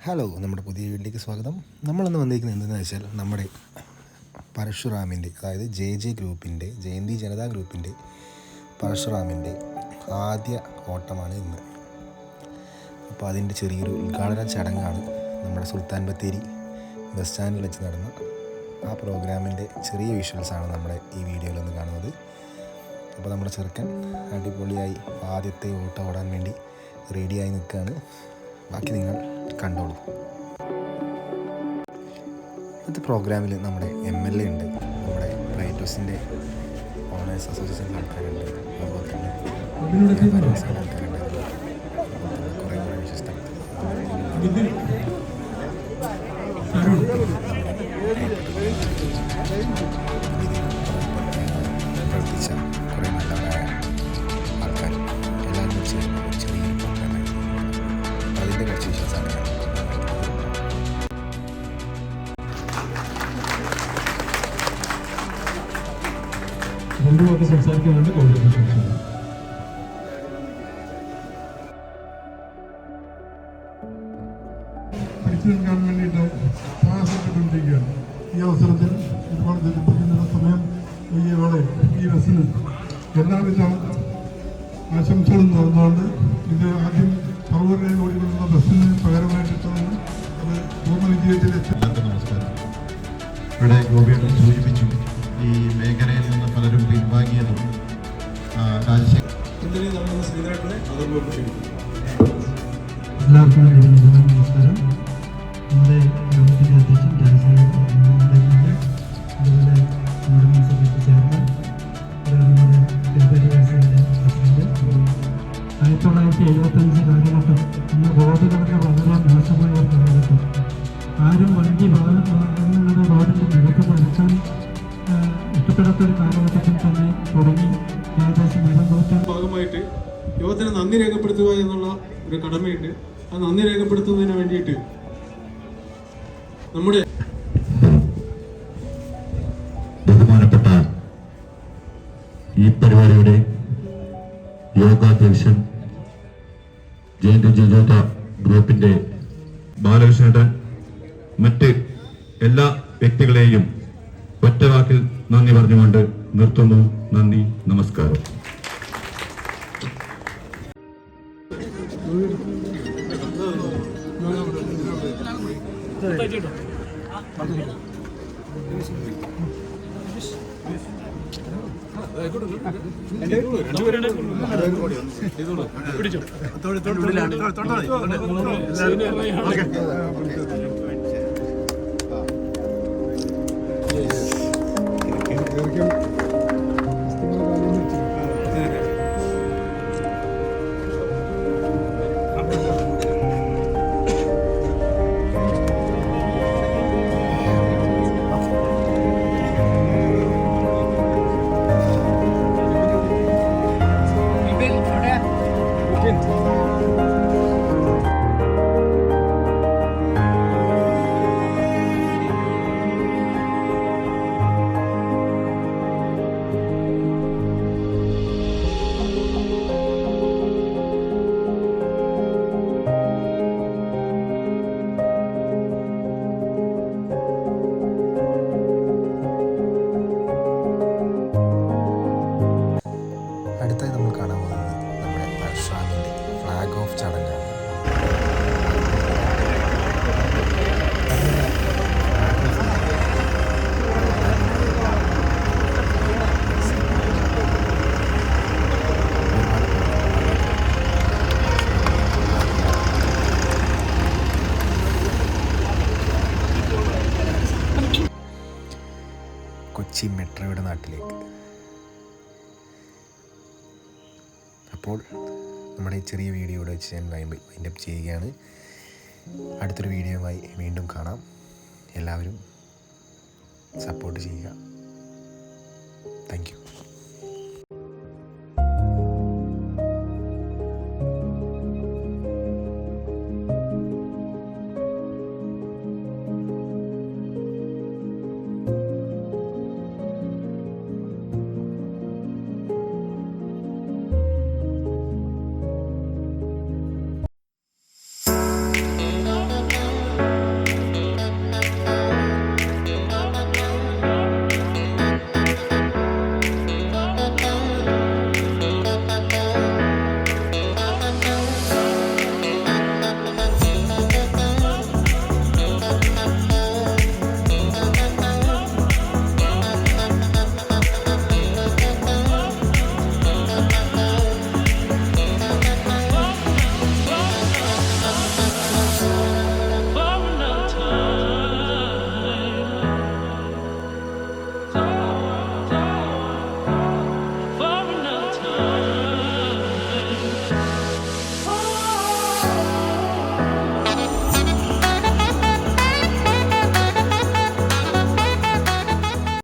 Hello, നമ്മുടെ പുതിയ വീട്ടിലേക്ക് സ്വാഗതം. നമ്മളിന്ന് വന്നിരിക്കുന്നത് എന്തെന്ന് വെച്ചാൽ നമ്മുടെ പരശുറാമിൻ്റെ, അതായത് ജെ ഗ്രൂപ്പിൻ്റെ, ജയന്തി ജനതാ ഗ്രൂപ്പിൻ്റെ പരശുറാമിൻ്റെ ആദ്യ ഓട്ടമാണ് ഇന്ന്. അപ്പോൾ അതിൻ്റെ ചെറിയൊരു ഉദ്ഘാടന ചടങ്ങാണ് നമ്മുടെ സുൽത്താൻ ബത്തേരി ബസ് സ്റ്റാൻഡിൽ വെച്ച് നടന്ന ആ പ്രോഗ്രാമിൻ്റെ ചെറിയ വിഷ്വൽസാണ് നമ്മുടെ ഈ വീഡിയോയിലൊന്ന് കാണുന്നത്. അപ്പോൾ നമ്മുടെ ചെറുക്കൻ അടിപൊളിയായി ആദ്യത്തെ ഓട്ടം ഓടാൻ വേണ്ടി റെഡിയായി നിൽക്കുകയാണ്. ബാക്കി നിങ്ങൾ കണ്ടോളൂ. ഇന്നത്തെ പ്രോഗ്രാമിൽ നമ്മുടെ MLA ഉണ്ട്, നമ്മുടെ പ്രൈറ്റോസിൻ്റെ ഓണേഴ്സ് അസോസിയേഷൻ ആൾക്കാരുണ്ട്, അതുപോലെ തന്നെ ആൾക്കാരുണ്ട്, കുറേ വിശിഷ്ട പ്രവർത്തിച്ച കുറേ നല്ലവരായ ആൾക്കാർ എല്ലാവരും ചേർന്ന ഒരു ചെറിയൊരു പ്രോഗ്രാമായിരുന്നു. അതിൻ്റെ കുറച്ച് വിശ്വാസമാണ് രണ്ടു വാക്ക് സംസാരിക്കുന്നുണ്ട്. പഠിച്ചു നിൽക്കാൻ വേണ്ടിയിട്ട് പ്രയാസപ്പെട്ടുകൊണ്ടിരിക്കുകയാണ്. ഈ അവസരത്തിൽ ഒരുപാട് ദുരിതപ്പെടുന്ന സമയം ഈ ബസ്സിന് എല്ലാവിധ ആശംസകളും നേർന്നുകൊണ്ട് ഇത് ആദ്യം 60 ഓടിക്കൊണ്ടുള്ള ബസ്സിന് പകരമായിട്ടാണ് അത് പൂർണ്ണ വിജയത്തിലെത്തി. നമസ്കാരം. ഇവിടെ ഗോപിയേട്ടൻ സൂചിപ്പിച്ചു, ഈ മേഖലയിൽ നിന്ന് പലരും പിൻവാങ്ങിയതും എല്ലാവർക്കും നമസ്കാരം. നമ്മുടെ യോഗത്തിൻ്റെ അധ്യക്ഷൻ രാജശേഖരൻ, അതുപോലെ നമ്മുടെ മുനിസിപ്പാലിറ്റി ചെയർമാൻ, നമ്മുടെ ഗ്രാമപഞ്ചായത്തിൻ്റെ പ്രസിഡന്റ്. 1975 കാലഘട്ടം ഇന്ന് റോഡ് കിടന്ന വളരെ മോശമായ ഒരു കാലഘട്ടം. ആരും വണ്ടി വാഹനങ്ങളുടെ റോഡിൻ്റെ നിരക്ക് പഠിക്കാൻ ഇഷ്ടപ്പെടാത്തൊരു കാലഘട്ടത്തിൽ തന്നെ തുടങ്ങി ഏകദേശം 200 ഭാഗമായിട്ട് യുവത്തിന് നന്ദി രേഖപ്പെടുത്തുക എന്നുള്ള ഒരു കടമയുണ്ട്. ആ നന്ദി രേഖപ്പെടുത്തുന്നതിന് വേണ്ടിയിട്ട് നമ്മുടെ ബഹുമാനപ്പെട്ട ഈ പരിപാടിയുടെ യോഗാധ്യക്ഷൻ ജയന്തി ജനതാ ഗ്രൂപ്പിന്റെ ബാലകൃഷ്ണേട്ടൻ, മറ്റ് എല്ലാ വ്യക്തികളെയും ഒറ്റവാക്കിൽ നന്ദി പറഞ്ഞുകൊണ്ട് നിർത്തുന്നു. നന്ദി, നമസ്കാരം. അടുത്തായി നമ്മൾ കാണാൻ പോകുന്നത് നമ്മുടെ പരശുറാമിൻ്റെ ഫ്ലാഗ് ഓഫ് ചടങ്ങാണ്. കൊച്ചി മെട്രോയുടെ നാട്ടിലേക്ക്. അപ്പോൾ നമ്മുടെ ഈ ചെറിയ വീഡിയോയുടെ വെച്ച് ഞാൻ വൈൻഡപ്പ് ചെയ്യുകയാണ്. അടുത്തൊരു വീഡിയോയുമായി വീണ്ടും കാണാം. എല്ലാവരും സപ്പോർട്ട് ചെയ്യുക. Thank you.